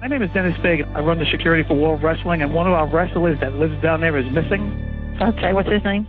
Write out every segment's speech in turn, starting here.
My name is Dennis Big. I run the security for World Wrestling, and one of our wrestlers that lives down there is missing. Okay, what's his name?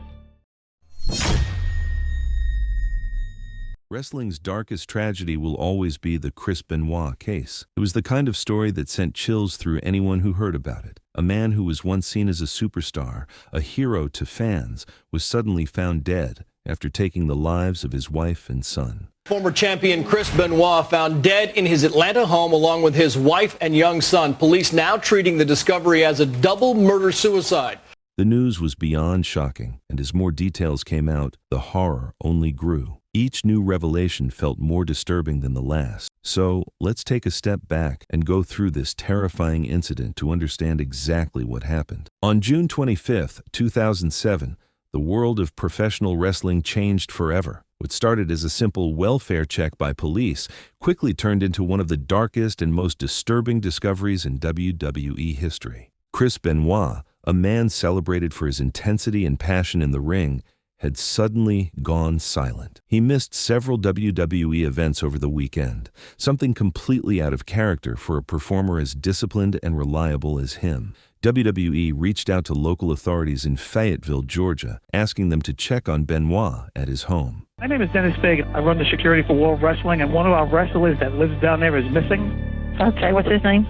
Wrestling's darkest tragedy will always be the Chris Benoit case. It was the kind of story that sent chills through anyone who heard about it. A man who was once seen as a superstar, a hero to fans, was suddenly found dead after taking the lives of his wife and son. Former champion Chris Benoit found dead in his Atlanta home along with his wife and young son. Police now treating the discovery as a double murder-suicide. The news was beyond shocking, and as more details came out, the horror only grew. Each new revelation felt more disturbing than the last. So, let's take a step back and go through this terrifying incident to understand exactly what happened. On June 25, 2007, the world of professional wrestling changed forever. What started as a simple welfare check by police quickly turned into one of the darkest and most disturbing discoveries in WWE history. Chris Benoit, a man celebrated for his intensity and passion in the ring, had suddenly gone silent. He missed several WWE events over the weekend, something completely out of character for a performer as disciplined and reliable as him. WWE reached out to local authorities in Fayetteville, Georgia, asking them to check on Benoit at his home. My name is Dennis Big. I run the security for World Wrestling, and one of our wrestlers that lives down there is missing. Okay, what's his name?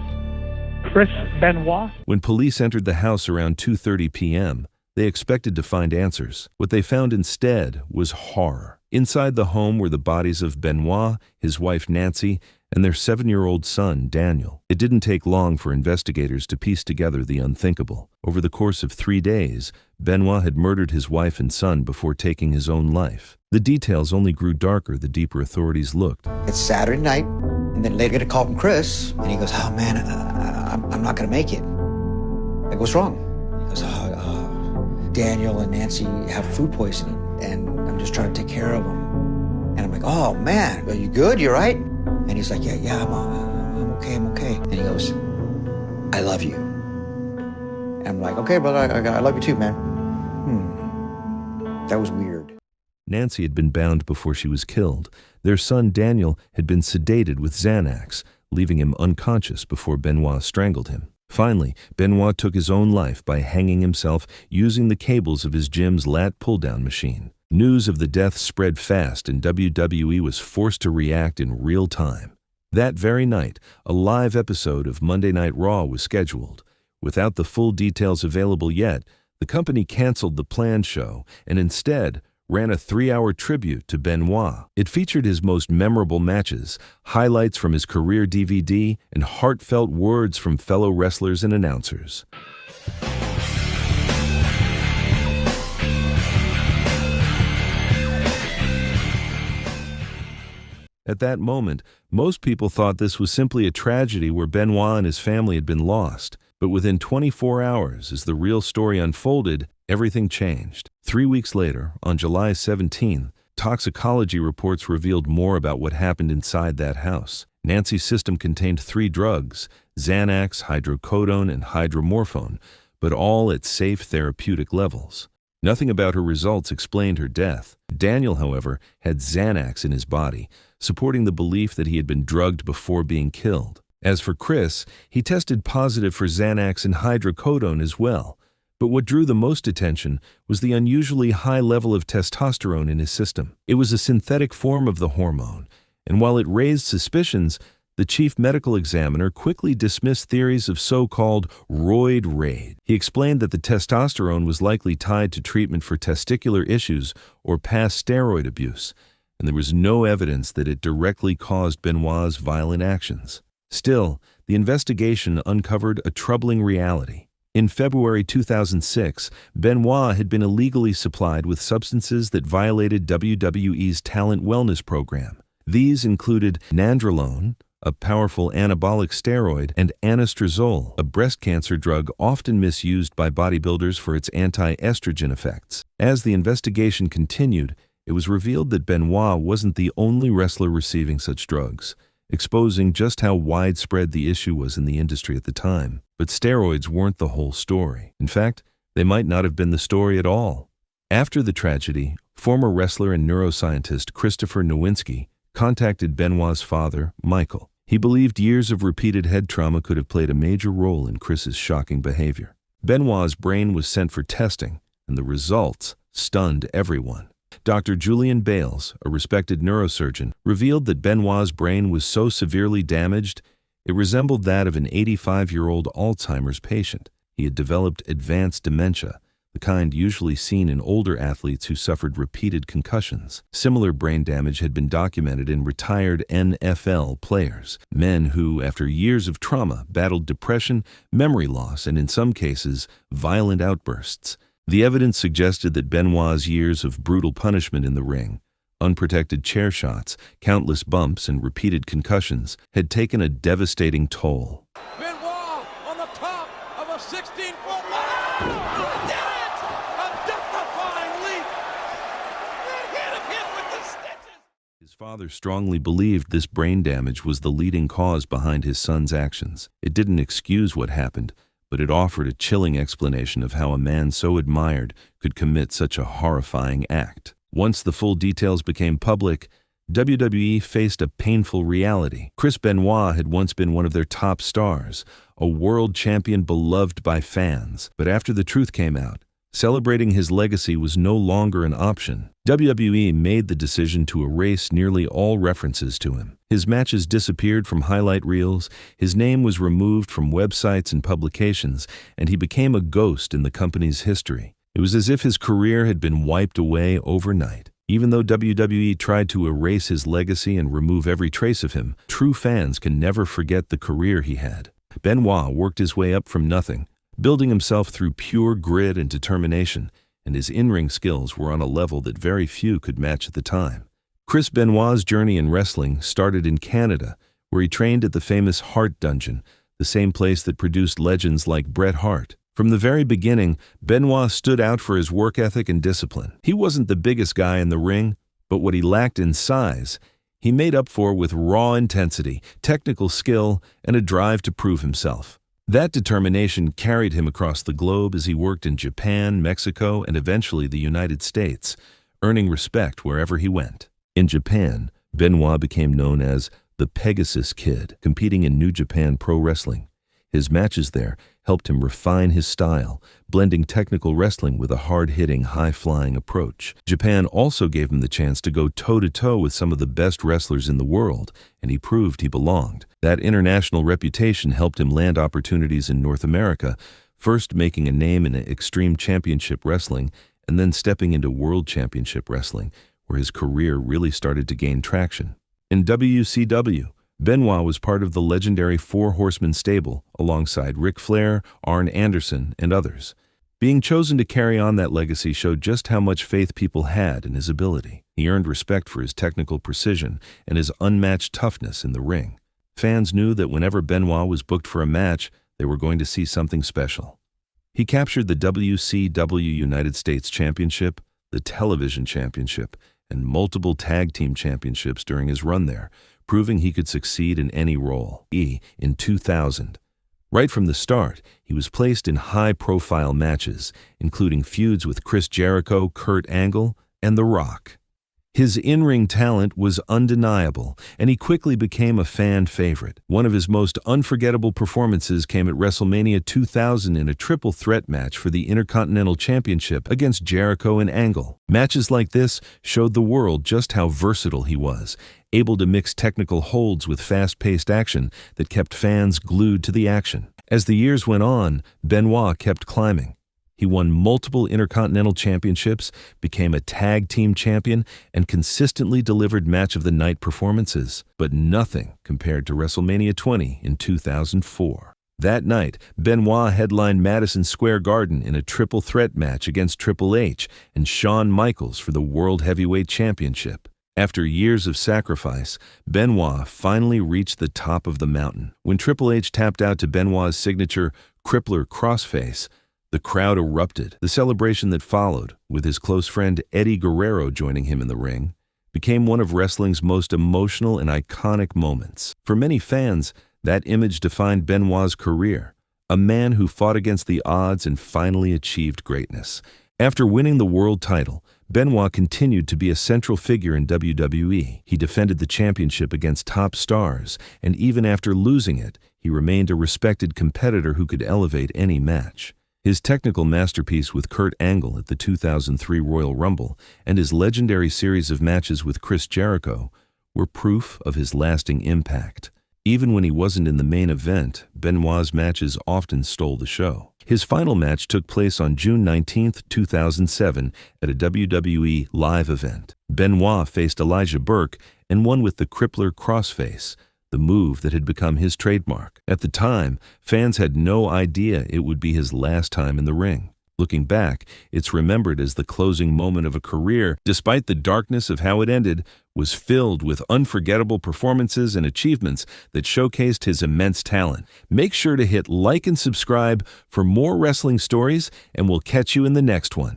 Chris Benoit. When police entered the house around 2:30 p.m., they expected to find answers. What they found instead was horror. Inside the home were the bodies of Benoit, his wife Nancy, and their 7-year-old son, Daniel. It didn't take long for investigators to piece together the unthinkable. Over the course of 3 days, Benoit had murdered his wife and son before taking his own life. The details only grew darker the deeper authorities looked. It's Saturday night, and then later get a call from Chris, and he goes, "Oh man, I'm not gonna make it." I go, "What's wrong?" He goes, "Daniel and Nancy have food poisoning, and I'm just trying to take care of them." And I'm like, "Oh man, are you good? You right?" And he's like, yeah, I'm okay. And he goes, "I love you." And I'm like, "Okay, brother, I love you too, man." That was weird. Nancy had been bound before she was killed. Their son Daniel had been sedated with Xanax, leaving him unconscious before Benoit strangled him. Finally, Benoit took his own life by hanging himself using the cables of his gym's lat pull-down machine. News of the death spread fast, and WWE was forced to react in real time. That very night, a live episode of Monday Night Raw was scheduled. Without the full details available yet, the company canceled the planned show and instead ran a 3-hour tribute to Benoit. It featured his most memorable matches, highlights from his career DVD, and heartfelt words from fellow wrestlers and announcers. At that moment, most people thought this was simply a tragedy where Benoit and his family had been lost. But within 24 hours, as the real story unfolded, everything changed. 3 weeks later, on July 17th, toxicology reports revealed more about what happened inside that house. Nancy's system contained 3 drugs, Xanax, hydrocodone, and hydromorphone, but all at safe therapeutic levels. Nothing about her results explained her death. Daniel, however, had Xanax in his body, supporting the belief that he had been drugged before being killed. As for Chris, he tested positive for Xanax and hydrocodone as well. But what drew the most attention was the unusually high level of testosterone in his system. It was a synthetic form of the hormone, and while it raised suspicions, the chief medical examiner quickly dismissed theories of so-called roid rage. He explained that the testosterone was likely tied to treatment for testicular issues or past steroid abuse, and there was no evidence that it directly caused Benoit's violent actions. Still, the investigation uncovered a troubling reality. In February 2006, Benoit had been illegally supplied with substances that violated WWE's talent wellness program. These included nandrolone, a powerful anabolic steroid, and anastrozole, a breast cancer drug often misused by bodybuilders for its anti-estrogen effects. As the investigation continued, it was revealed that Benoit wasn't the only wrestler receiving such drugs, exposing just how widespread the issue was in the industry at the time. But steroids weren't the whole story. In fact, they might not have been the story at all. After the tragedy, former wrestler and neuroscientist Christopher Nowinski contacted Benoit's father, Michael. He believed years of repeated head trauma could have played a major role in Chris's shocking behavior. Benoit's brain was sent for testing, and the results stunned everyone. Dr. Julian Bales, a respected neurosurgeon, revealed that Benoit's brain was so severely damaged, it resembled that of an 85-year-old Alzheimer's patient. He had developed advanced dementia, the kind usually seen in older athletes who suffered repeated concussions. Similar brain damage had been documented in retired NFL players, men who, after years of trauma, battled depression, memory loss, and in some cases, violent outbursts. The evidence suggested that Benoit's years of brutal punishment in the ring, unprotected chair shots, countless bumps, and repeated concussions had taken a devastating toll. Benoit on the top of a 16-foot ladder! He did it! A death-defying leap! He hit him with the stitches! His father strongly believed this brain damage was the leading cause behind his son's actions. It didn't excuse what happened, but it offered a chilling explanation of how a man so admired could commit such a horrifying act. Once the full details became public, WWE faced a painful reality. Chris Benoit had once been one of their top stars, a world champion beloved by fans. But after the truth came out, celebrating his legacy was no longer an option. WWE made the decision to erase nearly all references to him. His matches disappeared from highlight reels, his name was removed from websites and publications, and he became a ghost in the company's history. It was as if his career had been wiped away overnight. Even though WWE tried to erase his legacy and remove every trace of him, true fans can never forget the career he had. Benoit worked his way up from nothing, building himself through pure grit and determination, and his in-ring skills were on a level that very few could match at the time. Chris Benoit's journey in wrestling started in Canada, where he trained at the famous Hart Dungeon, the same place that produced legends like Bret Hart. From the very beginning, Benoit stood out for his work ethic and discipline. He wasn't the biggest guy in the ring, but what he lacked in size, he made up for with raw intensity, technical skill, and a drive to prove himself. That determination carried him across the globe as he worked in Japan, Mexico, and eventually the United States, earning respect wherever he went. In Japan, Benoit became known as the Pegasus Kid, competing in New Japan Pro Wrestling. His matches there helped him refine his style, blending technical wrestling with a hard-hitting, high-flying approach. Japan also gave him the chance to go toe-to-toe with some of the best wrestlers in the world, and he proved he belonged. That international reputation helped him land opportunities in North America, first making a name in Extreme Championship Wrestling, and then stepping into World Championship Wrestling, where his career really started to gain traction. In WCW, Benoit was part of the legendary Four Horsemen stable, alongside Ric Flair, Arn Anderson, and others. Being chosen to carry on that legacy showed just how much faith people had in his ability. He earned respect for his technical precision and his unmatched toughness in the ring. Fans knew that whenever Benoit was booked for a match, they were going to see something special. He captured the WCW United States Championship, the Television Championship, and multiple tag team championships during his run there, proving he could succeed in any role. In 2000. Right from the start, he was placed in high-profile matches, including feuds with Chris Jericho, Kurt Angle, and The Rock. His in-ring talent was undeniable, and he quickly became a fan favorite. One of his most unforgettable performances came at WrestleMania 2000 in a triple threat match for the Intercontinental Championship against Jericho and Angle. Matches like this showed the world just how versatile he was, able to mix technical holds with fast-paced action that kept fans glued to the action. As the years went on, Benoit kept climbing. He won multiple Intercontinental Championships, became a tag team champion, and consistently delivered match-of-the-night performances. But nothing compared to WrestleMania 20 in 2004. That night, Benoit headlined Madison Square Garden in a triple threat match against Triple H and Shawn Michaels for the World Heavyweight Championship. After years of sacrifice, Benoit finally reached the top of the mountain. When Triple H tapped out to Benoit's signature Crippler crossface, the crowd erupted. The celebration that followed, with his close friend Eddie Guerrero joining him in the ring, became one of wrestling's most emotional and iconic moments. For many fans, that image defined Benoit's career, a man who fought against the odds and finally achieved greatness. After winning the world title, Benoit continued to be a central figure in WWE. He defended the championship against top stars, and even after losing it, he remained a respected competitor who could elevate any match. His technical masterpiece with Kurt Angle at the 2003 Royal Rumble and his legendary series of matches with Chris Jericho were proof of his lasting impact. Even when he wasn't in the main event, Benoit's matches often stole the show. His final match took place on June 19, 2007 at a WWE live event. Benoit faced Elijah Burke and won with the Crippler Crossface, the move that had become his trademark. At the time, fans had no idea it would be his last time in the ring. Looking back, it's remembered as the closing moment of a career, despite the darkness of how it ended, was filled with unforgettable performances and achievements that showcased his immense talent. Make sure to hit like and subscribe for more wrestling stories, and we'll catch you in the next one.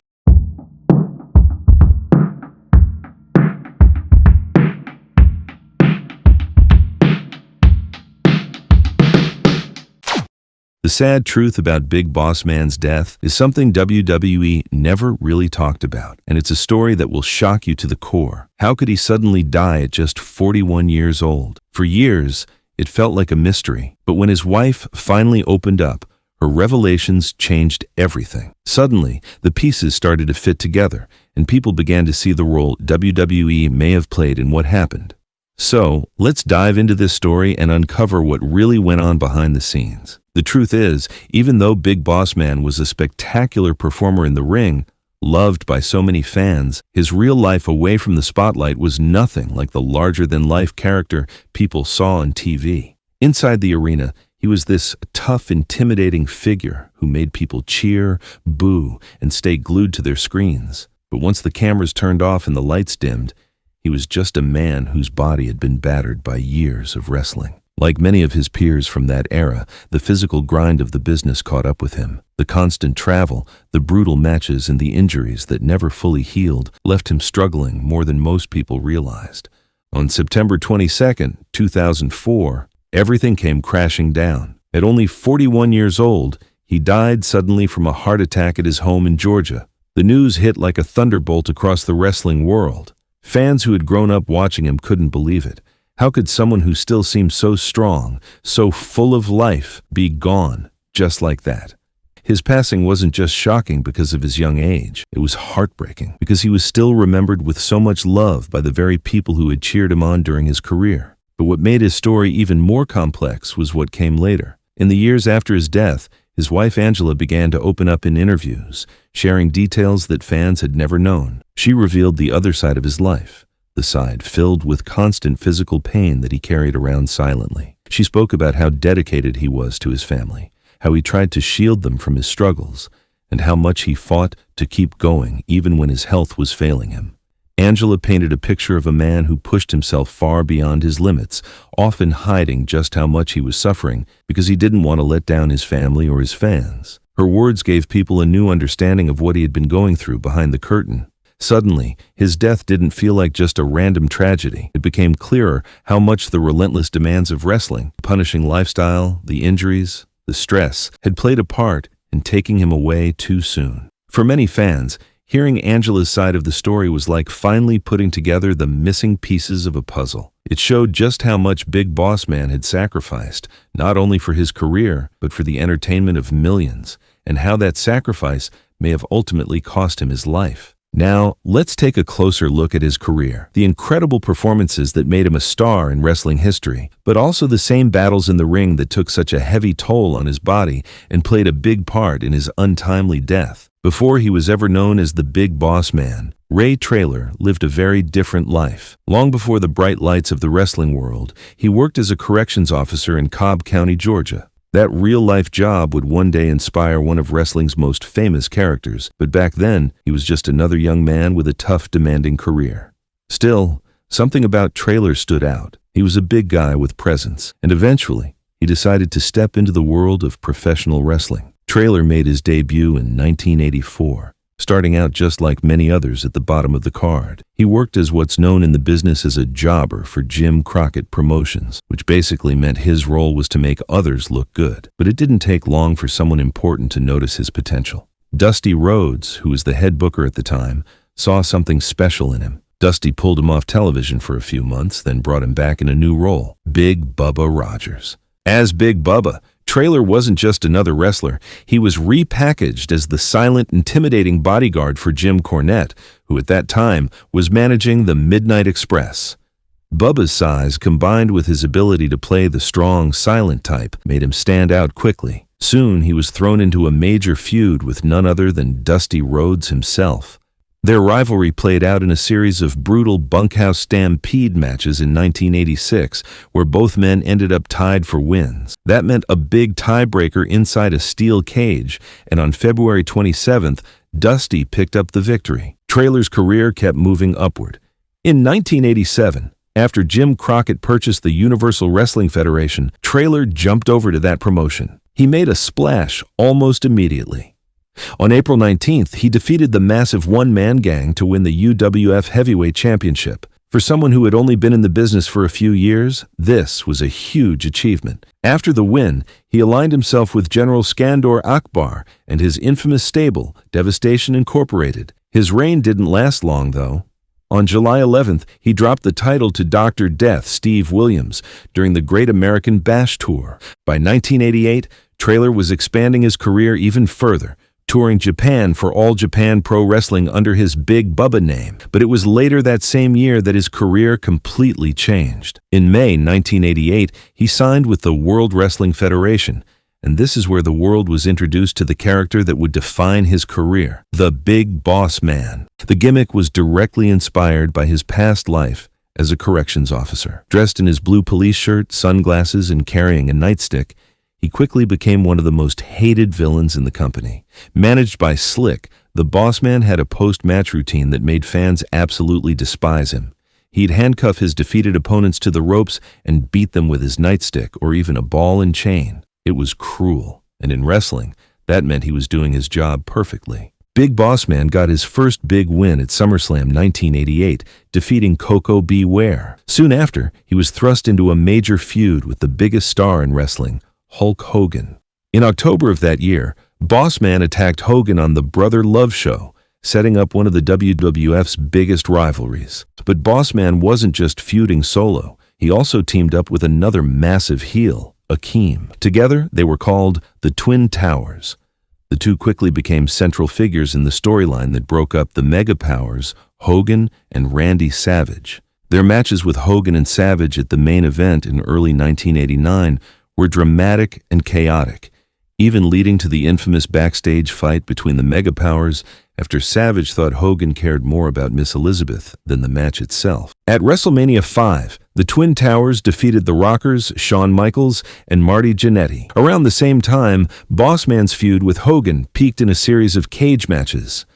The sad truth about Big Boss Man's death is something WWE never really talked about, and it's a story that will shock you to the core. How could he suddenly die at just 41 years old? For years, it felt like a mystery, but when his wife finally opened up, her revelations changed everything. Suddenly, the pieces started to fit together, and people began to see the role WWE may have played in what happened. So, let's dive into this story and uncover what really went on behind the scenes. The truth is, even though Big Boss Man was a spectacular performer in the ring, loved by so many fans, his real life away from the spotlight was nothing like the larger-than-life character people saw on TV. Inside the arena, he was this tough, intimidating figure who made people cheer, boo, and stay glued to their screens. But once the cameras turned off and the lights dimmed, he was just a man whose body had been battered by years of wrestling. Like many of his peers from that era, the physical grind of the business caught up with him. The constant travel, the brutal matches, and the injuries that never fully healed left him struggling more than most people realized. On September 22, 2004, everything came crashing down. At only 41 years old, he died suddenly from a heart attack at his home in Georgia. The news hit like a thunderbolt across the wrestling world. Fans who had grown up watching him couldn't believe it. How could someone who still seemed so strong, so full of life, be gone just like that? His passing wasn't just shocking because of his young age. It was heartbreaking because he was still remembered with so much love by the very people who had cheered him on during his career. But what made his story even more complex was what came later. In the years after his death, his wife Angela began to open up in interviews, sharing details that fans had never known. She revealed the other side of his life, the side filled with constant physical pain that he carried around silently. She spoke about how dedicated he was to his family, how he tried to shield them from his struggles, and how much he fought to keep going even when his health was failing him. Angela painted a picture of a man who pushed himself far beyond his limits, often hiding just how much he was suffering because he didn't want to let down his family or his fans. Her words gave people a new understanding of what he had been going through behind the curtain. Suddenly, his death didn't feel like just a random tragedy. It became clearer how much the relentless demands of wrestling, the punishing lifestyle, the injuries, the stress, had played a part in taking him away too soon. For many fans, hearing Angela's side of the story was like finally putting together the missing pieces of a puzzle. It showed just how much Big Boss Man had sacrificed, not only for his career, but for the entertainment of millions, and how that sacrifice may have ultimately cost him his life. Now, let's take a closer look at his career, the incredible performances that made him a star in wrestling history, but also the same battles in the ring that took such a heavy toll on his body and played a big part in his untimely death. Before he was ever known as the Big Boss Man, Ray Traylor lived a very different life. Long before the bright lights of the wrestling world, he worked as a corrections officer in Cobb County, Georgia. That real-life job would one day inspire one of wrestling's most famous characters, but back then, he was just another young man with a tough, demanding career. Still, something about Traylor stood out. He was a big guy with presence, and eventually, he decided to step into the world of professional wrestling. Traylor made his debut in 1984. Starting out just like many others at the bottom of the card. He worked as what's known in the business as a jobber for Jim Crockett Promotions, which basically meant his role was to make others look good. But it didn't take long for someone important to notice his potential. Dusty Rhodes, who was the head booker at the time, saw something special in him. Dusty pulled him off television for a few months, then brought him back in a new role, Big Bubba Rogers. As Big Bubba, Traylor wasn't just another wrestler. He was repackaged as the silent, intimidating bodyguard for Jim Cornette, who at that time was managing the Midnight Express. Bubba's size, combined with his ability to play the strong, silent type, made him stand out quickly. Soon, he was thrown into a major feud with none other than Dusty Rhodes himself. Their rivalry played out in a series of brutal bunkhouse stampede matches in 1986, where both men ended up tied for wins. That meant a big tiebreaker inside a steel cage, and on February 27th, Dusty picked up the victory. Traylor's career kept moving upward. In 1987, after Jim Crockett purchased the Universal Wrestling Federation, Traylor jumped over to that promotion. He made a splash almost immediately. On April 19th, he defeated the massive one-man gang to win the UWF Heavyweight Championship. For someone who had only been in the business for a few years, this was a huge achievement. After the win, he aligned himself with General Skandor Akbar and his infamous stable, Devastation Incorporated. His reign didn't last long, though. On July 11th, he dropped the title to Dr. Death Steve Williams during the Great American Bash Tour. By 1988, Traylor was expanding his career even further, touring Japan for All Japan Pro Wrestling under his Big Bubba name. But it was later that same year that his career completely changed. In May 1988, he signed with the World Wrestling Federation, and this is where the world was introduced to the character that would define his career, the Big Boss Man. The gimmick was directly inspired by his past life as a corrections officer. Dressed in his blue police shirt, sunglasses, and carrying a nightstick, he quickly became one of the most hated villains in the company. Managed by Slick, the Boss Man had a post-match routine that made fans absolutely despise him. He'd handcuff his defeated opponents to the ropes and beat them with his nightstick or even a ball and chain. It was cruel, and in wrestling, that meant he was doing his job perfectly. Big Boss Man got his first big win at SummerSlam 1988, defeating Koko B. Ware. Soon after, he was thrust into a major feud with the biggest star in wrestling, Hulk Hogan. In October of that year, Boss Man attacked Hogan on the Brother Love Show, setting up one of the WWF's biggest rivalries. But Boss Man wasn't just feuding solo. He also teamed up with another massive heel, Akeem. Together, they were called the Twin Towers. The two quickly became central figures in the storyline that broke up the Mega Powers, Hogan and Randy Savage. Their matches with Hogan and Savage at the main event in early 1989 were dramatic and chaotic, even leading to the infamous backstage fight between the Mega Powers after Savage thought Hogan cared more about Miss Elizabeth than the match itself. At WrestleMania 5, the Twin Towers defeated the Rockers, Shawn Michaels, and Marty Jannetty. Around the same time, Boss Man's feud with Hogan peaked in a series of cage matches.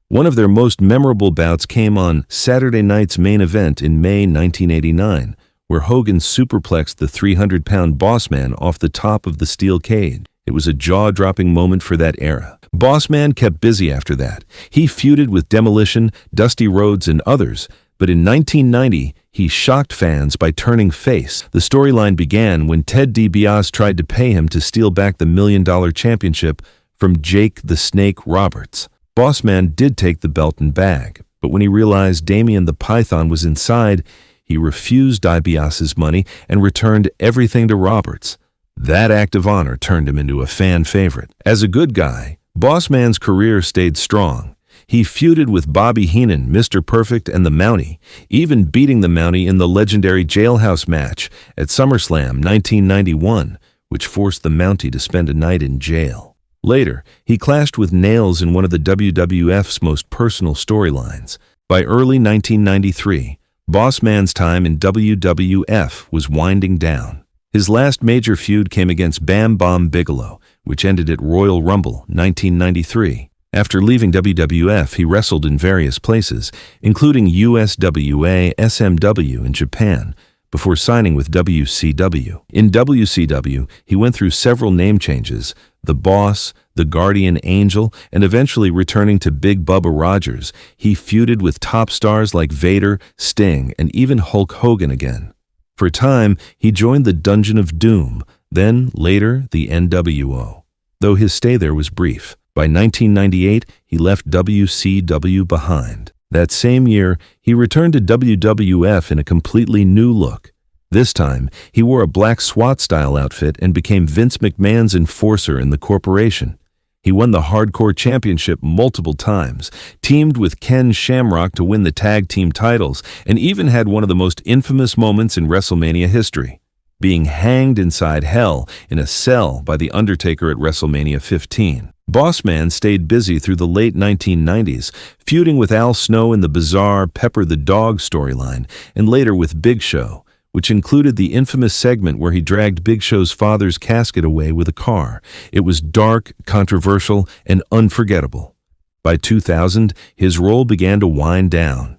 One of their most memorable bouts came on Saturday night's main event in May 1989, where Hogan superplexed the 300-pound Boss Man off the top of the steel cage. It was a jaw-dropping moment for that era. Boss Man kept busy after that. He feuded with Demolition, Dusty Rhodes, and others, but in 1990, he shocked fans by turning face. The storyline began when Ted DiBiase tried to pay him to steal back the $1 Million Championship from Jake the Snake Roberts. Boss Man did take the belt and bag, but when he realized Damien the Python was inside, he refused DiBiase's money and returned everything to Roberts. That act of honor turned him into a fan favorite. As a good guy, Boss Man's career stayed strong. He feuded with Bobby Heenan, Mr. Perfect, and the Mountie, even beating the Mountie in the legendary jailhouse match at SummerSlam 1991, which forced the Mountie to spend a night in jail. Later, he clashed with Nails in one of the WWF's most personal storylines. By early 1993, Boss Man's time in WWF was winding down. His last major feud came against Bam Bam Bigelow, which ended at Royal Rumble 1993. After leaving WWF, he wrestled in various places, including USWA, SMW, and Japan, before signing with WCW. In WCW, he went through several name changes, The Boss, The Guardian Angel, and eventually returning to Big Bubba Rogers. He feuded with top stars like Vader, Sting, and even Hulk Hogan again. For a time, he joined the Dungeon of Doom, then, later, the NWO, though his stay there was brief. By 1998, he left WCW behind. That same year, he returned to WWF in a completely new look. This time, he wore a black SWAT-style outfit and became Vince McMahon's enforcer in the corporation. He won the Hardcore Championship multiple times, teamed with Ken Shamrock to win the tag team titles, and even had one of the most infamous moments in WrestleMania history, being hanged inside Hell in a cell by The Undertaker at WrestleMania 15. Bossman stayed busy through the late 1990s, feuding with Al Snow in the bizarre Pepper the Dog storyline, and later with Big Show, which included the infamous segment where he dragged Big Show's father's casket away with a car. It was dark, controversial, and unforgettable. By 2000, his role began to wind down.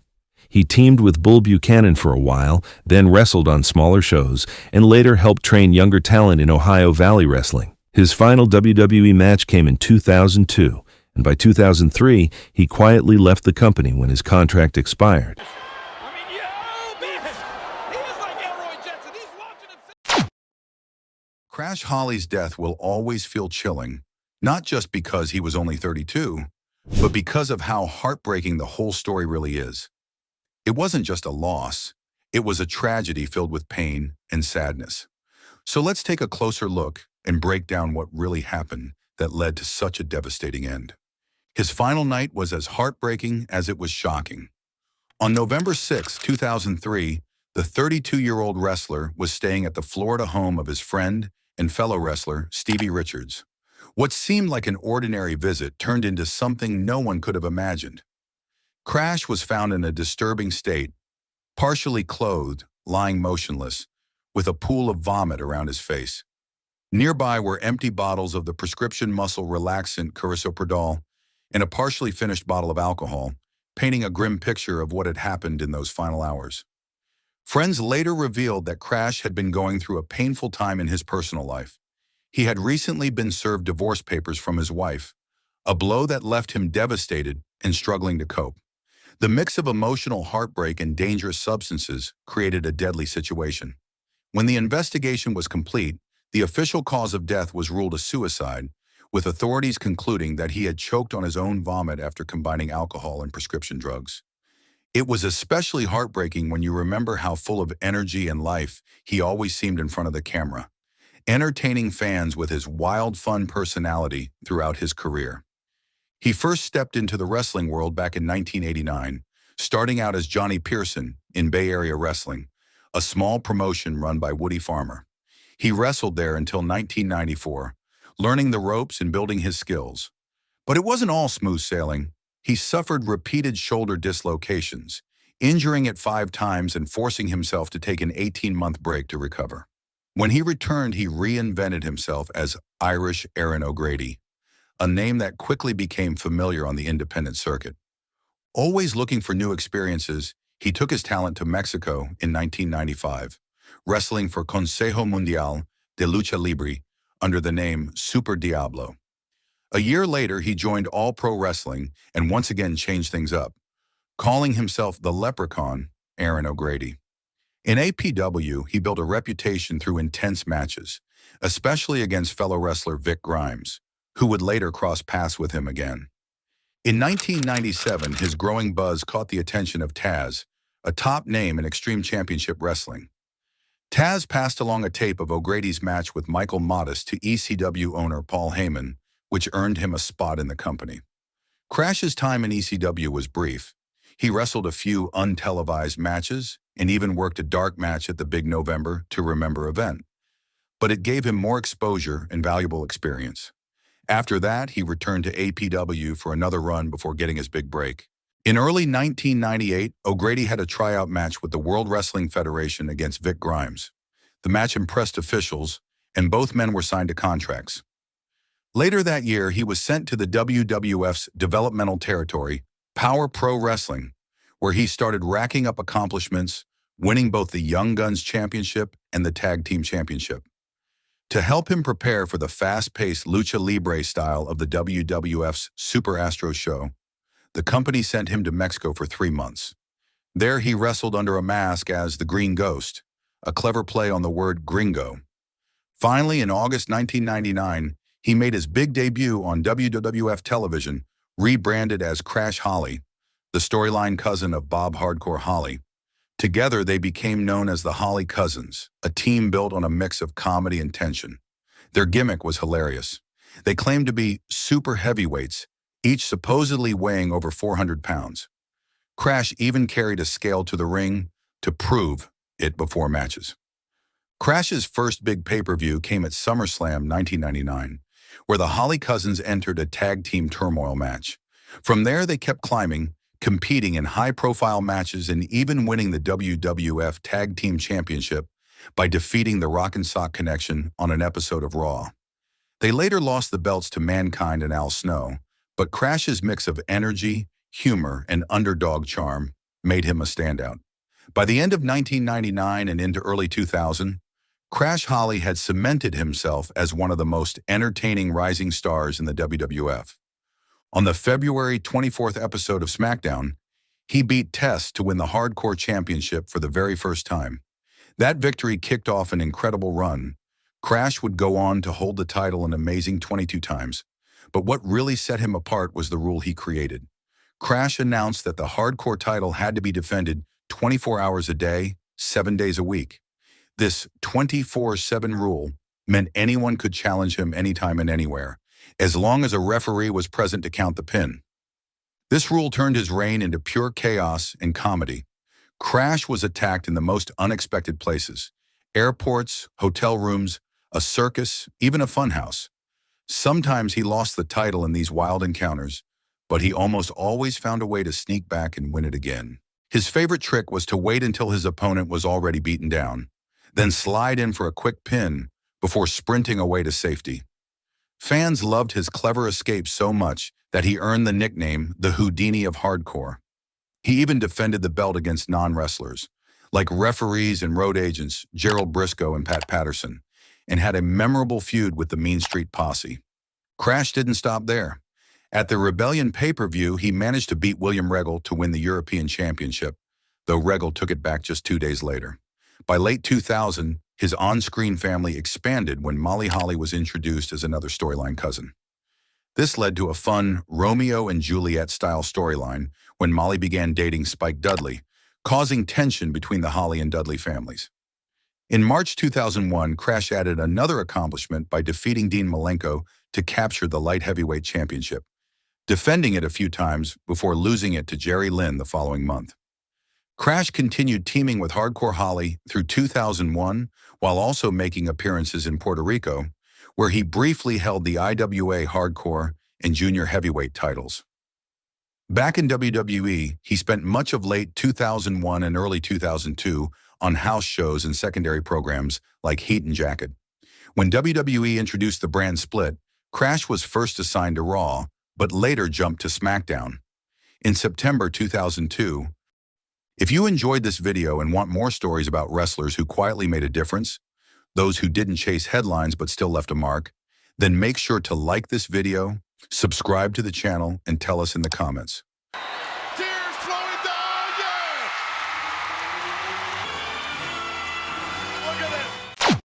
He teamed with Bull Buchanan for a while, then wrestled on smaller shows, and later helped train younger talent in Ohio Valley Wrestling. His final WWE match came in 2002, and by 2003, he quietly left the company when his contract expired. Crash Holly's death will always feel chilling, not just because he was only 32, but because of how heartbreaking the whole story really is. It wasn't just a loss, it was a tragedy filled with pain and sadness. So let's take a closer look and break down what really happened that led to such a devastating end. His final night was as heartbreaking as it was shocking. On November 6, 2003, the 32-year-old wrestler was staying at the Florida home of his friend and fellow wrestler, Stevie Richards. What seemed like an ordinary visit turned into something no one could have imagined. Crash was found in a disturbing state, partially clothed, lying motionless, with a pool of vomit around his face. Nearby were empty bottles of the prescription muscle relaxant Carisoprodol and a partially finished bottle of alcohol, painting a grim picture of what had happened in those final hours. Friends later revealed that Crash had been going through a painful time in his personal life. He had recently been served divorce papers from his wife, a blow that left him devastated and struggling to cope. The mix of emotional heartbreak and dangerous substances created a deadly situation. When the investigation was complete, the official cause of death was ruled a suicide, with authorities concluding that he had choked on his own vomit after combining alcohol and prescription drugs. It was especially heartbreaking when you remember how full of energy and life he always seemed in front of the camera, entertaining fans with his wild, fun personality throughout his career. He first stepped into the wrestling world back in 1989, starting out as Johnny Pearson in Bay Area Wrestling, a small promotion run by Woody Farmer. He wrestled there until 1994, learning the ropes and building his skills. But it wasn't all smooth sailing. He suffered repeated shoulder dislocations, injuring it 5 times and forcing himself to take an 18-month break to recover. When he returned, he reinvented himself as Irish Aaron O'Grady, a name that quickly became familiar on the independent circuit. Always looking for new experiences, he took his talent to Mexico in 1995, wrestling for Consejo Mundial de Lucha Libre under the name Super Diablo. A year later, he joined All Pro Wrestling and once again changed things up, calling himself the Leprechaun Aaron O'Grady. In APW, he built a reputation through intense matches, especially against fellow wrestler Vic Grimes, who would later cross paths with him again. In 1997, his growing buzz caught the attention of Taz, a top name in Extreme Championship Wrestling. Taz passed along a tape of O'Grady's match with Michael Modest to ECW owner Paul Heyman, which earned him a spot in the company. Crash's time in ECW was brief. He wrestled a few untelevised matches and even worked a dark match at the Big November to Remember event. But it gave him more exposure and valuable experience. After that, he returned to APW for another run before getting his big break. In early 1998, O'Grady had a tryout match with the World Wrestling Federation against Vic Grimes. The match impressed officials, and both men were signed to contracts. Later that year, he was sent to the WWF's developmental territory, Power Pro Wrestling, where he started racking up accomplishments, winning both the Young Guns Championship and the Tag Team Championship. To help him prepare for the fast-paced lucha libre style of the WWF's Super Astro show, the company sent him to Mexico for 3 months. There he wrestled under a mask as the Green Ghost, a clever play on the word gringo. Finally, in August 1999, He made his big debut on WWF television, rebranded as Crash Holly, the storyline cousin of Bob Hardcore Holly. Together, they became known as the Holly Cousins, a team built on a mix of comedy and tension. Their gimmick was hilarious. They claimed to be super heavyweights, each supposedly weighing over 400 pounds. Crash even carried a scale to the ring to prove it before matches. Crash's first big pay-per-view came at SummerSlam 1999, where the Holly Cousins entered a tag team turmoil match. From there, they kept climbing, competing in high-profile matches and even winning the WWF Tag Team Championship by defeating the Rock and Sock Connection on an episode of Raw. They later lost the belts to Mankind and Al Snow, but Crash's mix of energy, humor, and underdog charm made him a standout. By the end of 1999 and into early 2000, Crash Holly had cemented himself as one of the most entertaining rising stars in the WWF. On the February 24th episode of SmackDown, he beat Test to win the Hardcore Championship for the very first time. That victory kicked off an incredible run. Crash would go on to hold the title an amazing 22 times. But what really set him apart was the rule he created. Crash announced that the Hardcore title had to be defended 24 hours a day, 7 days a week. This 24/7 rule meant anyone could challenge him anytime and anywhere, as long as a referee was present to count the pin. This rule turned his reign into pure chaos and comedy. Crash was attacked in the most unexpected places: airports, hotel rooms, a circus, even a funhouse. Sometimes he lost the title in these wild encounters, but he almost always found a way to sneak back and win it again. His favorite trick was to wait until his opponent was already beaten down, then slide in for a quick pin before sprinting away to safety. Fans loved his clever escape so much that he earned the nickname the Houdini of Hardcore. He even defended the belt against non-wrestlers, like referees and road agents Gerald Briscoe and Pat Patterson, and had a memorable feud with the Mean Street Posse. Crash didn't stop there. At the Rebellion pay-per-view, he managed to beat William Regal to win the European Championship, though Regal took it back just 2 days later. By late 2000, his on-screen family expanded when Molly Holly was introduced as another storyline cousin. This led to a fun Romeo and Juliet-style storyline when Molly began dating Spike Dudley, causing tension between the Holly and Dudley families. In March 2001, Crash added another accomplishment by defeating Dean Malenko to capture the light heavyweight championship, defending it a few times before losing it to Jerry Lynn the following month. Crash continued teaming with Hardcore Holly through 2001 while also making appearances in Puerto Rico, where he briefly held the IWA Hardcore and Junior Heavyweight titles. Back in WWE, he spent much of late 2001 and early 2002 on house shows and secondary programs like Heat and Jacket. When WWE introduced the brand split, Crash was first assigned to Raw, but later jumped to SmackDown. In September 2002, if you enjoyed this video and want more stories about wrestlers who quietly made a difference, those who didn't chase headlines but still left a mark, then make sure to like this video, subscribe to the channel, and tell us in the comments. Tears flowing down, yes! Look at this!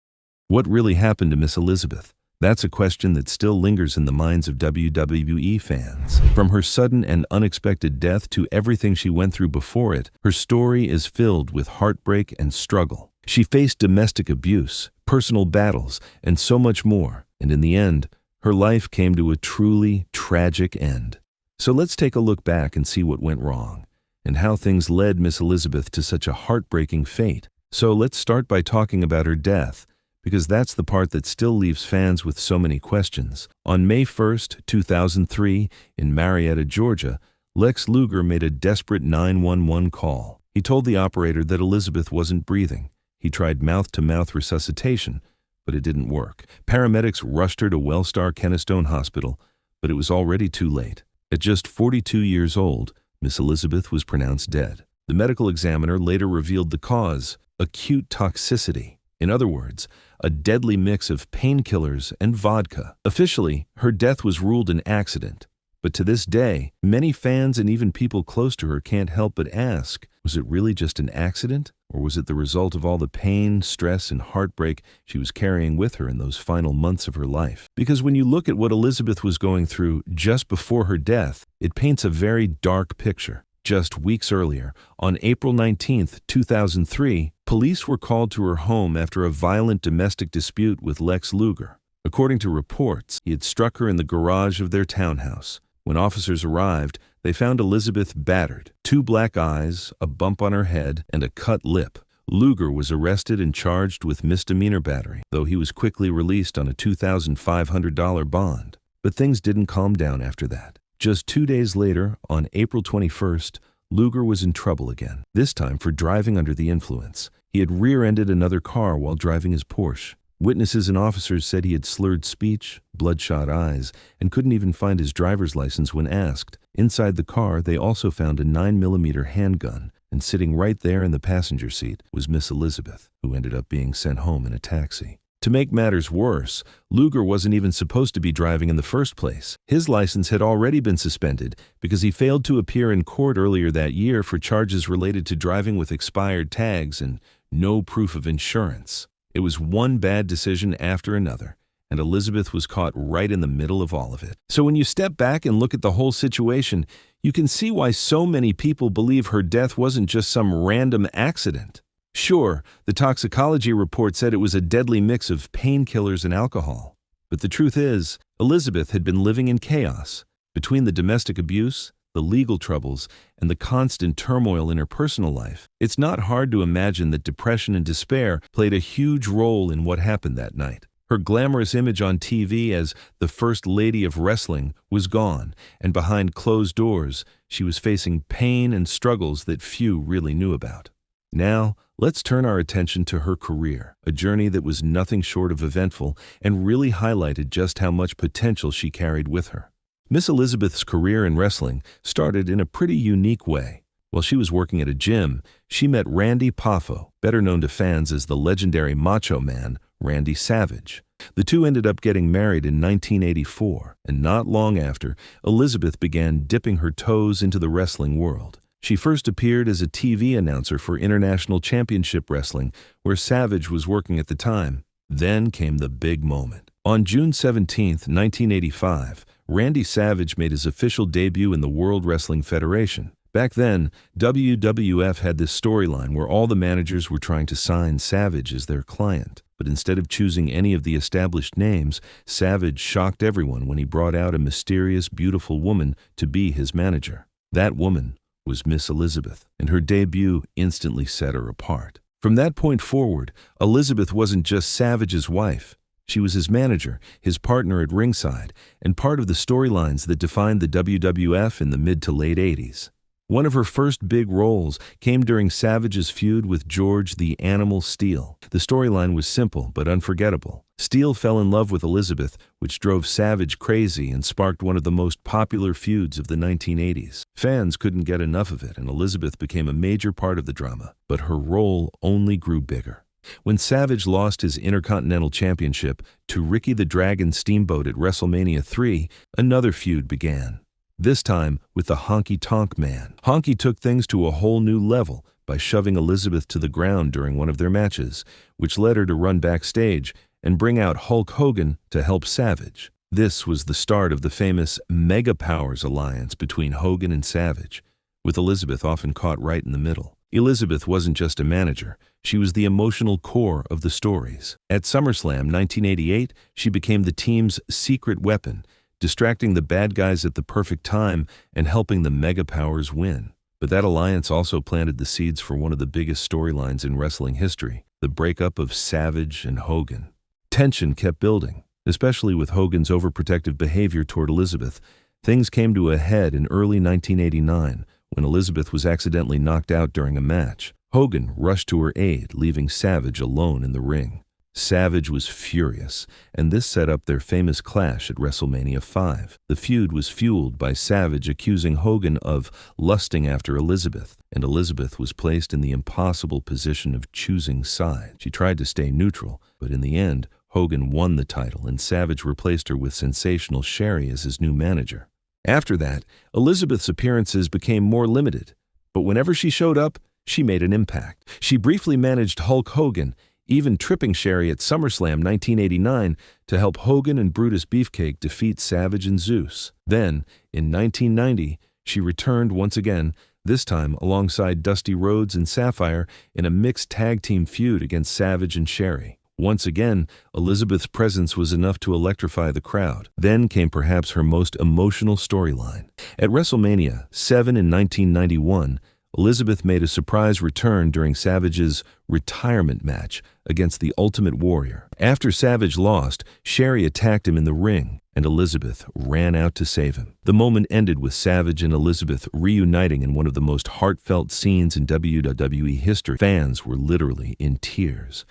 What really happened to Miss Elizabeth? That's a question that still lingers in the minds of WWE fans. From her sudden and unexpected death to everything she went through before it, her story is filled with heartbreak and struggle. She faced domestic abuse, personal battles, and so much more. And in the end, her life came to a truly tragic end. So let's take a look back and see what went wrong, and how things led Miss Elizabeth to such a heartbreaking fate. So let's start by talking about her death, because that's the part that still leaves fans with so many questions. On May 1st, 2003, in Marietta, Georgia, Lex Luger made a desperate 911 call. He told the operator that Elizabeth wasn't breathing. He tried mouth-to-mouth resuscitation, but it didn't work. Paramedics rushed her to Wellstar Kennestone Hospital, but it was already too late. At just 42 years old, Miss Elizabeth was pronounced dead. The medical examiner later revealed the cause: acute toxicity. In other words, a deadly mix of painkillers and vodka. Officially, her death was ruled an accident. But to this day, many fans and even people close to her can't help but ask, was it really just an accident? Or was it the result of all the pain, stress, and heartbreak she was carrying with her in those final months of her life? Because when you look at what Elizabeth was going through just before her death, it paints a very dark picture. Just weeks earlier, on April 19, 2003, police were called to her home after a violent domestic dispute with Lex Luger. According to reports, he had struck her in the garage of their townhouse. When officers arrived, they found Elizabeth battered, 2 black eyes, a bump on her head, and a cut lip. Luger was arrested and charged with misdemeanor battery, though he was quickly released on a $2,500 bond. But things didn't calm down after that. Just 2 days later, on April 21st, Luger was in trouble again, this time for driving under the influence. He had rear-ended another car while driving his Porsche. Witnesses and officers said he had slurred speech, bloodshot eyes, and couldn't even find his driver's license when asked. Inside the car, they also found a 9mm handgun, and sitting right there in the passenger seat was Miss Elizabeth, who ended up being sent home in a taxi. To make matters worse, Luger wasn't even supposed to be driving in the first place. His license had already been suspended because he failed to appear in court earlier that year for charges related to driving with expired tags and no proof of insurance. It was one bad decision after another, and Elizabeth was caught right in the middle of all of it. So when you step back and look at the whole situation, you can see why so many people believe her death wasn't just some random accident. Sure, the toxicology report said it was a deadly mix of painkillers and alcohol. But the truth is, Elizabeth had been living in chaos. Between the domestic abuse, the legal troubles, and the constant turmoil in her personal life, it's not hard to imagine that depression and despair played a huge role in what happened that night. Her glamorous image on TV as the First Lady of Wrestling was gone, and behind closed doors, she was facing pain and struggles that few really knew about. Now, let's turn our attention to her career, a journey that was nothing short of eventful and really highlighted just how much potential she carried with her. Miss Elizabeth's career in wrestling started in a pretty unique way. While she was working at a gym, she met Randy Poffo, better known to fans as the legendary Macho Man, Randy Savage. The two ended up getting married in 1984, and not long after, Elizabeth began dipping her toes into the wrestling world. She first appeared as a TV announcer for International Championship Wrestling, where Savage was working at the time. Then came the big moment. On June 17, 1985, Randy Savage made his official debut in the World Wrestling Federation. Back then, WWF had this storyline where all the managers were trying to sign Savage as their client. But instead of choosing any of the established names, Savage shocked everyone when he brought out a mysterious, beautiful woman to be his manager. That woman was Miss Elizabeth, and her debut instantly set her apart. From that point forward, Elizabeth wasn't just Savage's wife. She was his manager, his partner at ringside, and part of the storylines that defined the WWF in the mid to late 80s. One of her first big roles came during Savage's feud with George the Animal Steele. The storyline was simple but unforgettable. Steele fell in love with Elizabeth, which drove Savage crazy and sparked one of the most popular feuds of the 1980s. Fans couldn't get enough of it, and Elizabeth became a major part of the drama, but her role only grew bigger. When Savage lost his Intercontinental Championship to Ricky the Dragon Steamboat at WrestleMania 3, another feud began. This time with the Honky Tonk Man. Honky took things to a whole new level by shoving Elizabeth to the ground during one of their matches, which led her to run backstage and bring out Hulk Hogan to help Savage. This was the start of the famous Mega Powers alliance between Hogan and Savage, with Elizabeth often caught right in the middle. Elizabeth wasn't just a manager, she was the emotional core of the stories. At SummerSlam 1988, she became the team's secret weapon, distracting the bad guys at the perfect time and helping the Mega Powers win. But that alliance also planted the seeds for one of the biggest storylines in wrestling history, the breakup of Savage and Hogan. Tension kept building, especially with Hogan's overprotective behavior toward Elizabeth. Things came to a head in early 1989 when Elizabeth was accidentally knocked out during a match. Hogan rushed to her aid, leaving Savage alone in the ring. Savage was furious, and this set up their famous clash at WrestleMania 5. The feud was fueled by Savage accusing Hogan of lusting after Elizabeth, and Elizabeth was placed in the impossible position of choosing sides. She tried to stay neutral, but in the end, Hogan won the title, and Savage replaced her with sensational Sherry as his new manager. After that, Elizabeth's appearances became more limited, but whenever she showed up, she made an impact. She briefly managed Hulk Hogan, even tripping Sherry at SummerSlam 1989 to help Hogan and Brutus Beefcake defeat Savage and Zeus. Then, in 1990, she returned once again, this time alongside Dusty Rhodes and Sapphire in a mixed tag team feud against Savage and Sherry. Once again, Elizabeth's presence was enough to electrify the crowd. Then came perhaps her most emotional storyline. At WrestleMania 7 in 1991, Elizabeth made a surprise return during Savage's retirement match against the Ultimate Warrior. After Savage lost, Sherry attacked him in the ring, and Elizabeth ran out to save him. The moment ended with Savage and Elizabeth reuniting in one of the most heartfelt scenes in WWE history. Fans were literally in tears.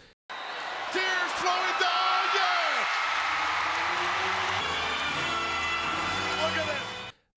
Tears flowing down, yeah! Look at this.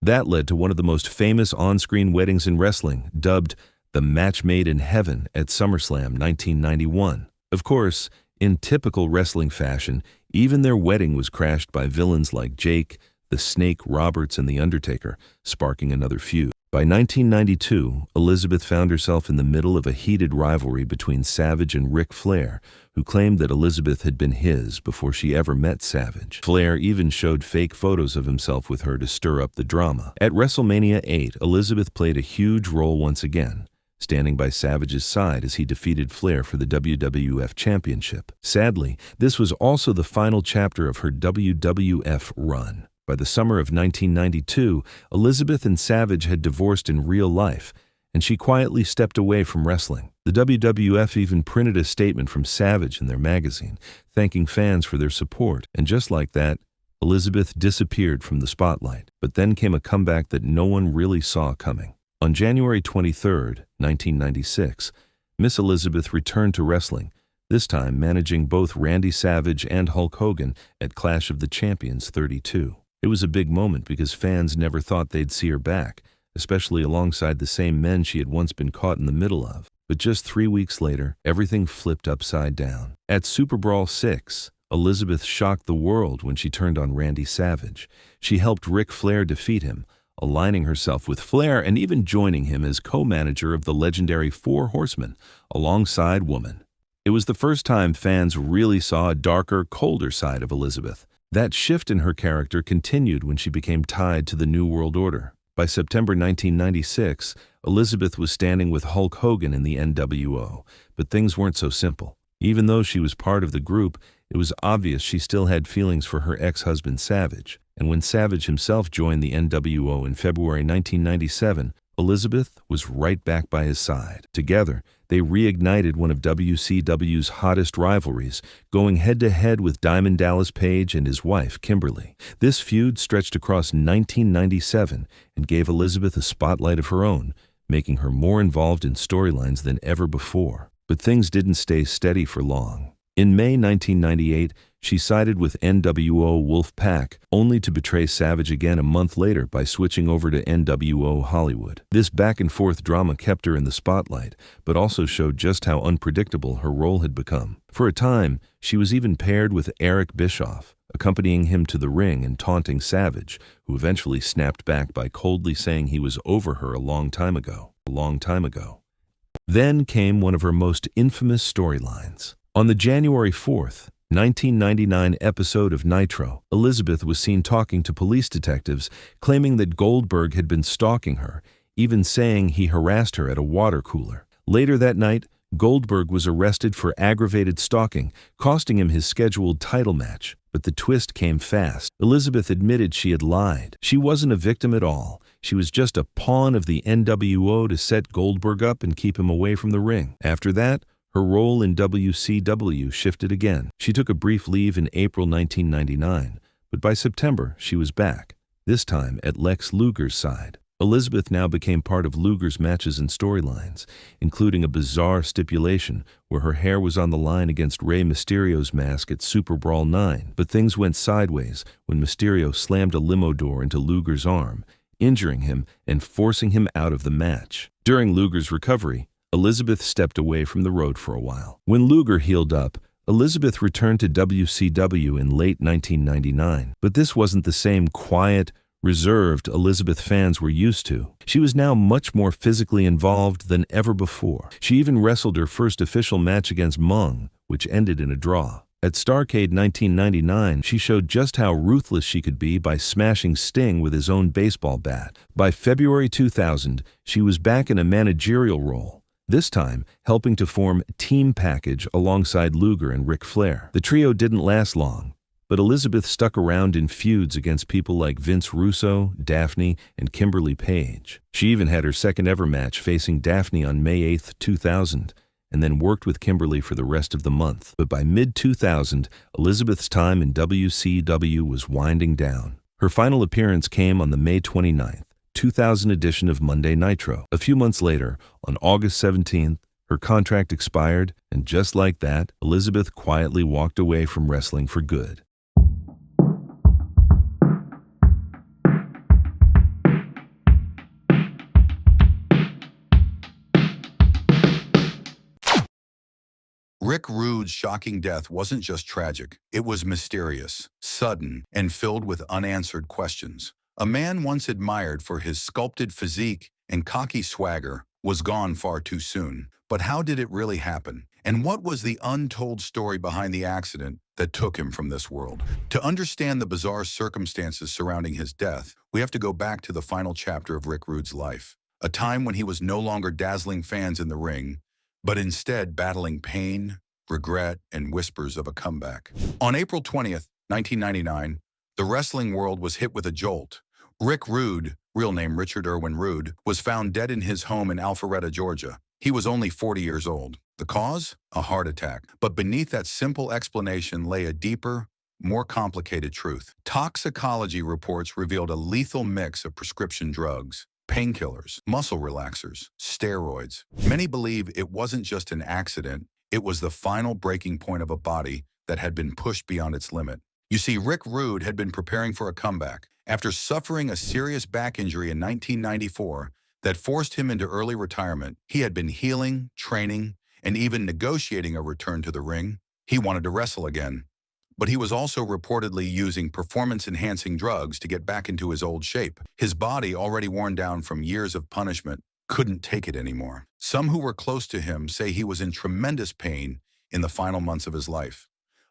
That led to one of the most famous on-screen weddings in wrestling, dubbed the Match Made in Heaven at SummerSlam 1991. Of course, in typical wrestling fashion, even their wedding was crashed by villains like Jake, the Snake Roberts, and The Undertaker, sparking another feud. By 1992, Elizabeth found herself in the middle of a heated rivalry between Savage and Ric Flair, who claimed that Elizabeth had been his before she ever met Savage. Flair even showed fake photos of himself with her to stir up the drama. At WrestleMania 8, Elizabeth played a huge role once again, standing by Savage's side as he defeated Flair for the WWF Championship. Sadly, this was also the final chapter of her WWF run. By the summer of 1992, Elizabeth and Savage had divorced in real life, and she quietly stepped away from wrestling. The WWF even printed a statement from Savage in their magazine, thanking fans for their support. And just like that, Elizabeth disappeared from the spotlight. But then came a comeback that no one really saw coming. On January 23, 1996, Miss Elizabeth returned to wrestling, this time managing both Randy Savage and Hulk Hogan at Clash of the Champions 32. It was a big moment because fans never thought they'd see her back, especially alongside the same men she had once been caught in the middle of. But just 3 weeks later, everything flipped upside down. At Super Brawl 6, Elizabeth shocked the world when she turned on Randy Savage. She helped Ric Flair defeat him, aligning herself with Flair and even joining him as co-manager of the legendary Four Horsemen, alongside Woman. It was the first time fans really saw a darker, colder side of Elizabeth. That shift in her character continued when she became tied to the New World Order. By September 1996, Elizabeth was standing with Hulk Hogan in the NWO, but things weren't so simple. Even though she was part of the group, it was obvious she still had feelings for her ex-husband Savage. And when Savage himself joined the NWO in February 1997, Elizabeth was right back by his side. Together, they reignited one of WCW's hottest rivalries, going head-to-head with Diamond Dallas Page and his wife, Kimberly. This feud stretched across 1997 and gave Elizabeth a spotlight of her own, making her more involved in storylines than ever before. But things didn't stay steady for long. In May 1998, she sided with NWO Wolfpack, only to betray Savage again a month later by switching over to NWO Hollywood. This back-and-forth drama kept her in the spotlight, but also showed just how unpredictable her role had become. For a time, she was even paired with Eric Bischoff, accompanying him to the ring and taunting Savage, who eventually snapped back by coldly saying he was over her a long time ago. Then came one of her most infamous storylines. On the January 4th, 1999 episode of Nitro, Elizabeth was seen talking to police detectives, claiming that Goldberg had been stalking her, even saying he harassed her at a water cooler. Later that night, Goldberg was arrested for aggravated stalking, costing him his scheduled title match. But the twist came fast. Elizabeth admitted she had lied. She wasn't a victim at all. She was just a pawn of the NWO to set Goldberg up and keep him away from the ring. After that, her role in WCW shifted again. She took a brief leave in April 1999, but by September she was back, this time at Lex Luger's side. Elizabeth now became part of Luger's matches and storylines, including a bizarre stipulation where her hair was on the line against Rey Mysterio's mask at Super Brawl 9. But things went sideways when Mysterio slammed a limo door into Luger's arm, injuring him and forcing him out of the match. During Luger's recovery, Elizabeth stepped away from the road for a while. When Luger healed up, Elizabeth returned to WCW in late 1999. But this wasn't the same quiet, reserved Elizabeth fans were used to. She was now much more physically involved than ever before. She even wrestled her first official match against Meng, which ended in a draw. At Starrcade 1999, she showed just how ruthless she could be by smashing Sting with his own baseball bat. By February 2000, she was back in a managerial role, this time helping to form Team Package alongside Luger and Ric Flair. The trio didn't last long, but Elizabeth stuck around in feuds against people like Vince Russo, Daphne, and Kimberly Page. She even had her second ever match facing Daphne on May 8, 2000, and then worked with Kimberly for the rest of the month. But by mid-2000, Elizabeth's time in WCW was winding down. Her final appearance came on the May 29, 2000 edition of Monday Nitro. A few months later, on August 17th, her contract expired, and just like that, Elizabeth quietly walked away from wrestling for good. Rick Rude's shocking death wasn't just tragic, it was mysterious, sudden, and filled with unanswered questions. A man once admired for his sculpted physique and cocky swagger was gone far too soon. But how did it really happen? And what was the untold story behind the accident that took him from this world? To understand the bizarre circumstances surrounding his death, we have to go back to the final chapter of Rick Rude's life, a time when he was no longer dazzling fans in the ring, but instead battling pain, regret, and whispers of a comeback. On April 20th, 1999, the wrestling world was hit with a jolt. Rick Rude, real name Richard Irwin Rude, was found dead in his home in Alpharetta, Georgia. He was only 40 years old. The cause? A heart attack. But beneath that simple explanation lay a deeper, more complicated truth. Toxicology reports revealed a lethal mix of prescription drugs, painkillers, muscle relaxers, steroids. Many believe it wasn't just an accident, it was the final breaking point of a body that had been pushed beyond its limit. You see, Rick Rude had been preparing for a comeback. After suffering a serious back injury in 1994 that forced him into early retirement, he had been healing, training, and even negotiating a return to the ring. He wanted to wrestle again. But he was also reportedly using performance-enhancing drugs to get back into his old shape. His body, already worn down from years of punishment, couldn't take it anymore. Some who were close to him say he was in tremendous pain in the final months of his life.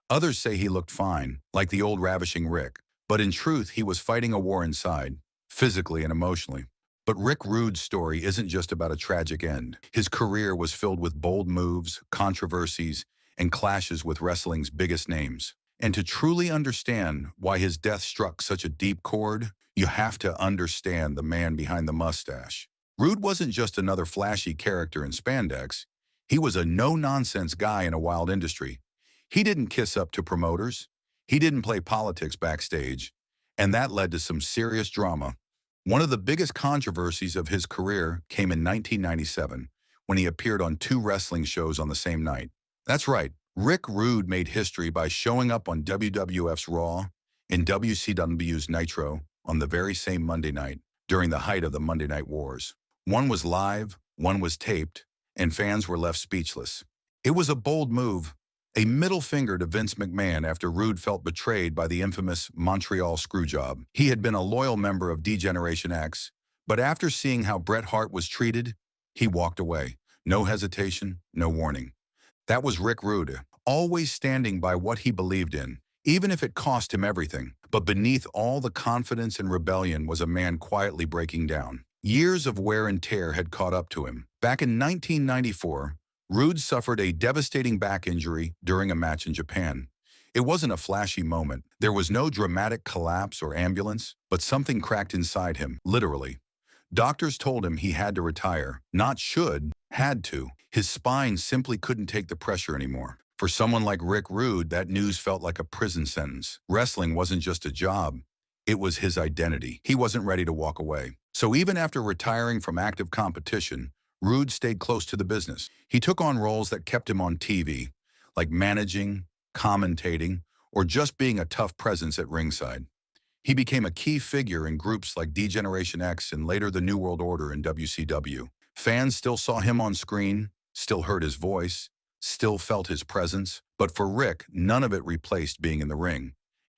Others say he looked fine, like the old ravishing Rick. But in truth, he was fighting a war inside, physically and emotionally. But Rick Rude's story isn't just about a tragic end. His career was filled with bold moves, controversies, and clashes with wrestling's biggest names. And to truly understand why his death struck such a deep chord, you have to understand the man behind the mustache. Rude wasn't just another flashy character in spandex. He was a no-nonsense guy in a wild industry. He didn't kiss up to promoters. He didn't play politics backstage. And that led to some serious drama. One of the biggest controversies of his career came in 1997, when he appeared on 2 wrestling shows on the same night. That's right. Rick Rude made history by showing up on WWF's Raw and WCW's Nitro on the very same Monday night during the height of the Monday Night Wars. One was live, one was taped, and fans were left speechless. It was a bold move, a middle finger to Vince McMahon after Rude felt betrayed by the infamous Montreal Screwjob. He had been a loyal member of D-Generation X, but after seeing how Bret Hart was treated, he walked away. No hesitation, no warning. That was Rick Rude, always standing by what he believed in, even if it cost him everything. But beneath all the confidence and rebellion was a man quietly breaking down. Years of wear and tear had caught up to him. Back in 1994, Rude suffered a devastating back injury during a match in Japan. It wasn't a flashy moment. There was no dramatic collapse or ambulance, but something cracked inside him, literally. Doctors told him he had to retire. Not should, had to. His spine simply couldn't take the pressure anymore. For someone like Rick Rude, that news felt like a prison sentence. Wrestling wasn't just a job. It was his identity. He wasn't ready to walk away. So even after retiring from active competition, Rude stayed close to the business. He took on roles that kept him on TV, like managing, commentating, or just being a tough presence at ringside. He became a key figure in groups like D-Generation X and later the New World Order in WCW. Fans still saw him on screen, still heard his voice, still felt his presence. But for Rick, none of it replaced being in the ring.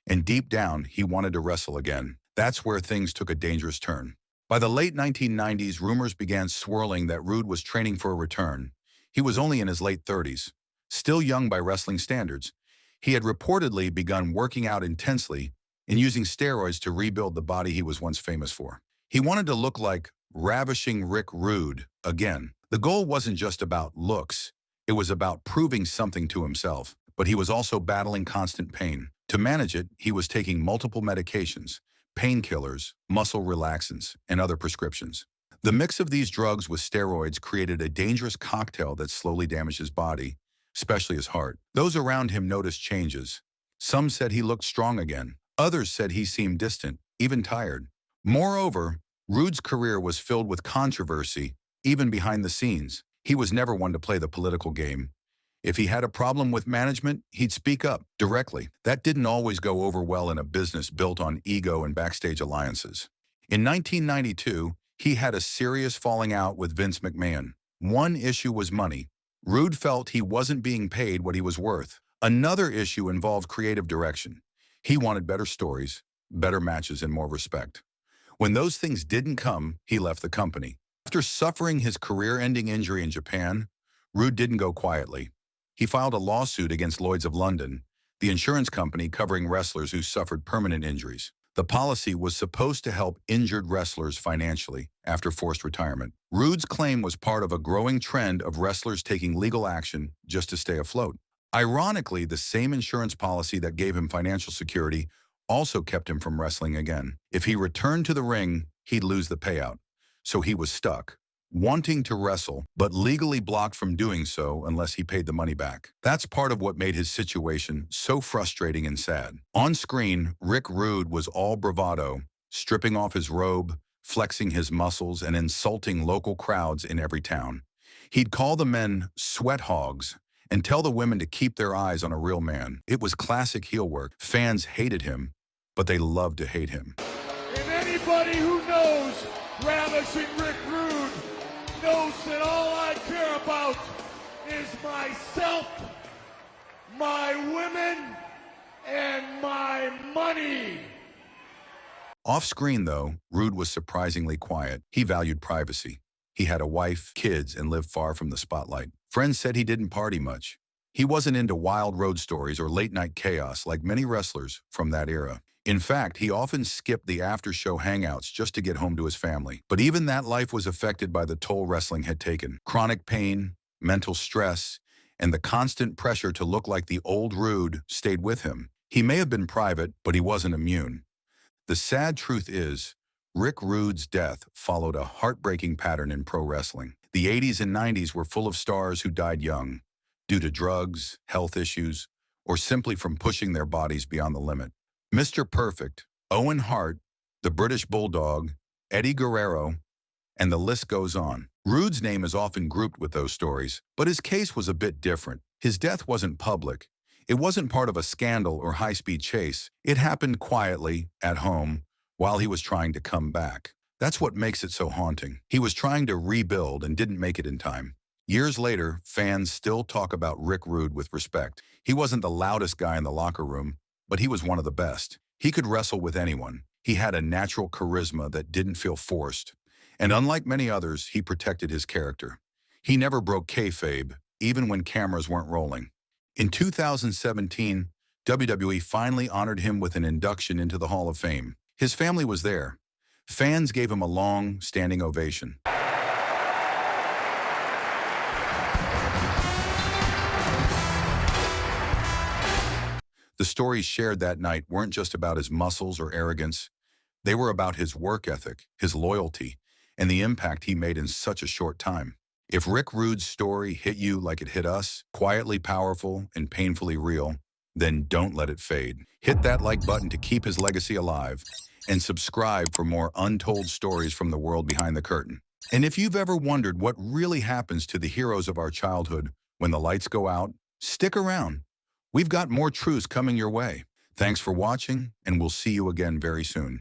And deep down, he wanted to wrestle again. That's where things took a dangerous turn. By the late 1990s, rumors began swirling that Rude was training for a return. He was only in his late 30s, still young by wrestling standards. He had reportedly begun working out intensely and using steroids to rebuild the body he was once famous for. He wanted to look like ravishing Rick Rude again. The goal wasn't just about looks, it was about proving something to himself, but he was also battling constant pain. To manage it, he was taking multiple medications, painkillers, muscle relaxants, and other prescriptions. The mix of these drugs with steroids created a dangerous cocktail that slowly damaged his body, especially his heart. Those around him noticed changes. Some said he looked strong again. Others said he seemed distant, even tired. Moreover, Rude's career was filled with controversy, even behind the scenes. He was never one to play the political game. If he had a problem with management, he'd speak up directly. That didn't always go over well in a business built on ego and backstage alliances. In 1992, he had a serious falling out with Vince McMahon. One issue was money. Rude felt he wasn't being paid what he was worth. Another issue involved creative direction. He wanted better stories, better matches, and more respect. When those things didn't come, he left the company. After suffering his career-ending injury in Japan, Rude didn't go quietly. He filed a lawsuit against Lloyd's of London, the insurance company covering wrestlers who suffered permanent injuries. The policy was supposed to help injured wrestlers financially after forced retirement. Rude's claim was part of a growing trend of wrestlers taking legal action just to stay afloat. Ironically, the same insurance policy that gave him financial security also kept him from wrestling again. If he returned to the ring, he'd lose the payout. So he was stuck, wanting to wrestle, but legally blocked from doing so unless he paid the money back. That's part of what made his situation so frustrating and sad. On screen, Rick Rude was all bravado, stripping off his robe, flexing his muscles, and insulting local crowds in every town. He'd call the men sweat hogs and tell the women to keep their eyes on a real man. It was classic heel work. Fans hated him, but they loved to hate him. And anybody who knows Ravishing Rick Rude knows that all I care about is myself, my women, and my money. Off-screen, though, Rude was surprisingly quiet. He valued privacy. He had a wife, kids, and lived far from the spotlight. Friends said he didn't party much. He wasn't into wild road stories or late-night chaos like many wrestlers from that era. In fact, he often skipped the after-show hangouts just to get home to his family. But even that life was affected by the toll wrestling had taken. Chronic pain, mental stress, and the constant pressure to look like the old Rude stayed with him. He may have been private, but he wasn't immune. The sad truth is, Rick Rude's death followed a heartbreaking pattern in pro wrestling. The 80s and 90s were full of stars who died young, due to drugs, health issues, or simply from pushing their bodies beyond the limit. Mr. Perfect, Owen Hart, the British Bulldog, Eddie Guerrero, and the list goes on. Rude's name is often grouped with those stories, but his case was a bit different. His death wasn't public. It wasn't part of a scandal or high-speed chase. It happened quietly, at home, while he was trying to come back. That's what makes it so haunting. He was trying to rebuild and didn't make it in time. Years later, fans still talk about Rick Rude with respect. He wasn't the loudest guy in the locker room, but he was one of the best. He could wrestle with anyone. He had a natural charisma that didn't feel forced. And unlike many others, he protected his character. He never broke kayfabe, even when cameras weren't rolling. In 2017, WWE finally honored him with an induction into the Hall of Fame. His family was there. Fans gave him a long, standing ovation. The stories shared that night weren't just about his muscles or arrogance. They were about his work ethic, his loyalty, and the impact he made in such a short time. If Rick Rude's story hit you like it hit us, quietly powerful and painfully real, then don't let it fade. Hit that like button to keep his legacy alive, and subscribe for more untold stories from the world behind the curtain. And if you've ever wondered what really happens to the heroes of our childhood when the lights go out, stick around. We've got more truths coming your way. Thanks for watching, and we'll see you again very soon.